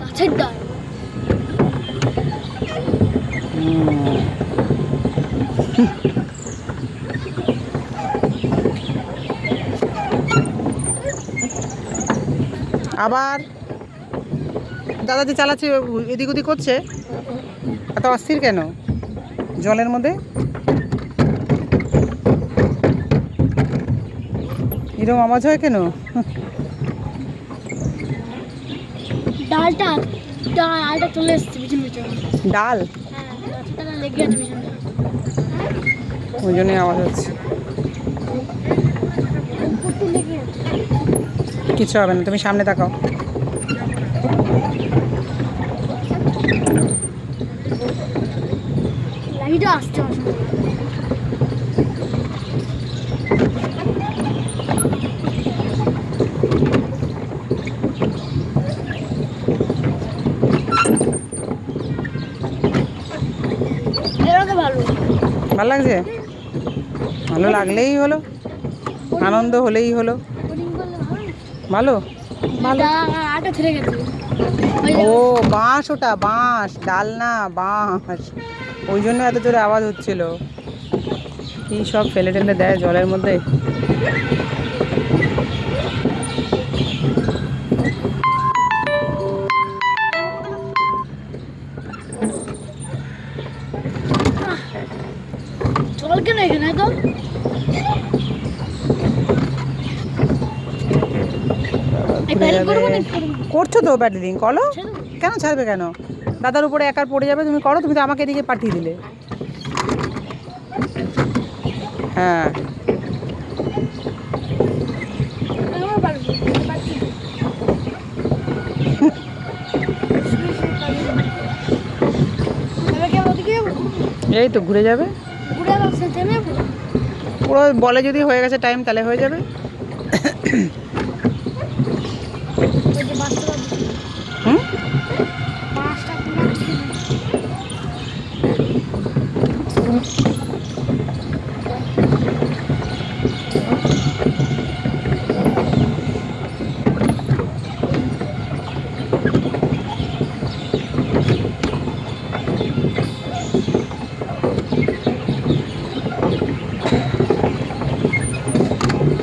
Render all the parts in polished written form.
গাছের ডাল। আবার দাদা যে চালাচ্ছে এদিক ওদিক করছে, এত অস্থির কেন জলের মধ্যে? এরকম আওয়াজ হয় কেন? ডালটা ডালটা চলে এসছে পিছন পিছন। ডাল? হ্যাঁ, গাছটা লেগে আছে পিছনে। ওই জন্যই আওয়াজ হচ্ছে। উপরটা লেগে আছে। কিছু হবে না, তুমি সামনে তাকাও। লাইটও আসছে অসম্ভব। এরকম ভালো। ভালো লাগছে? ভালো লাগলেই হলো, আনন্দ হলেই হলো। বোটিং করলে ভালো ভালো। ভালো। আটা ছেড়ে গেছে। ও বাঁশ, ওটা বাঁশ, ডাল না বাঁশ, ওই জন্য এত জোরে আওয়াজ হচ্ছিল। কি সব ফেলে টেলে দেয় জলের মধ্যে। জল কেন এখানে তো? ঘুরে যাবে। করছো তো ব্যাটারিং, করো। কেন ছাড়বে কেন? দাদার উপরে একার পড়ে যাবে, তুমি করো। তুমি তো আমাকে এদিকে পাঠিয়ে দিলে। হ্যাঁ, এই তো ঘুরে যাবে পুরো। বলে যদি হয়ে গেছে টাইম, তাহলে হয়ে যাবে। হুম,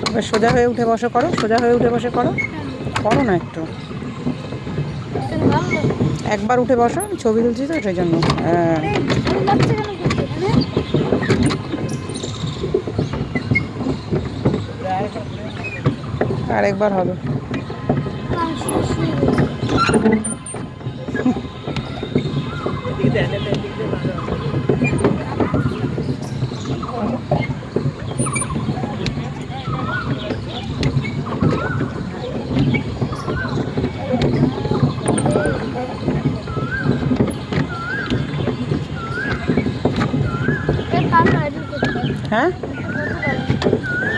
এবার সোজা হয়ে উঠে বসে করো, সোজা হয়ে উঠে বসে করো। করো না একটু, একবার উঠে বসো। আমি ছবি তুলছি তো সেই জন্য। হ্যাঁ, আর একবার হবে। হ্যাঁ,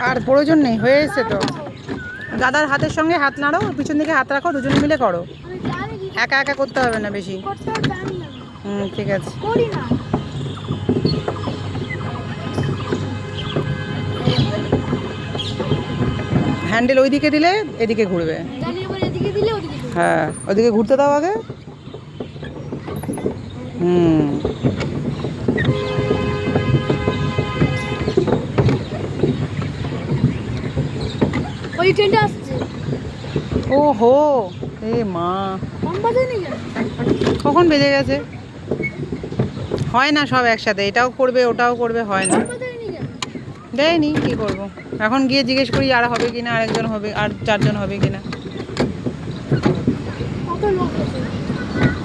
আর প্রয়োজন নেই, হয়ে এসছে তো। দাদার হাতের সঙ্গে হাত নাড়ো, পিছন দিকে হাত রাখো, দুজনে মিলে করো। একা একা করতে হবে না বেশি। হুম, ঠিক আছে। হ্যান্ডেল ওইদিকে দিলে এদিকে ঘুরবে। হ্যাঁ, ওদিকে ঘুরতে দাও আগে। হুম, ওই ট্রেনটা আসছে। ও হো, এ মা, কখন বেজে গেছে? হয় না সব একসাথে, এটাও করবে ওটাও করবে, হয় না। দেয়নি, কি করব। এখন গিয়ে জিজ্ঞেস করি আর হবে কিনা, আরেকজন হবে, আর চারজন হবে কিনা।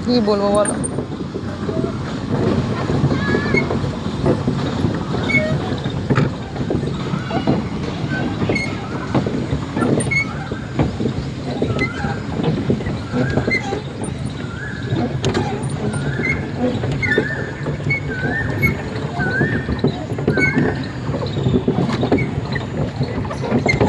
কি বলবো বলো।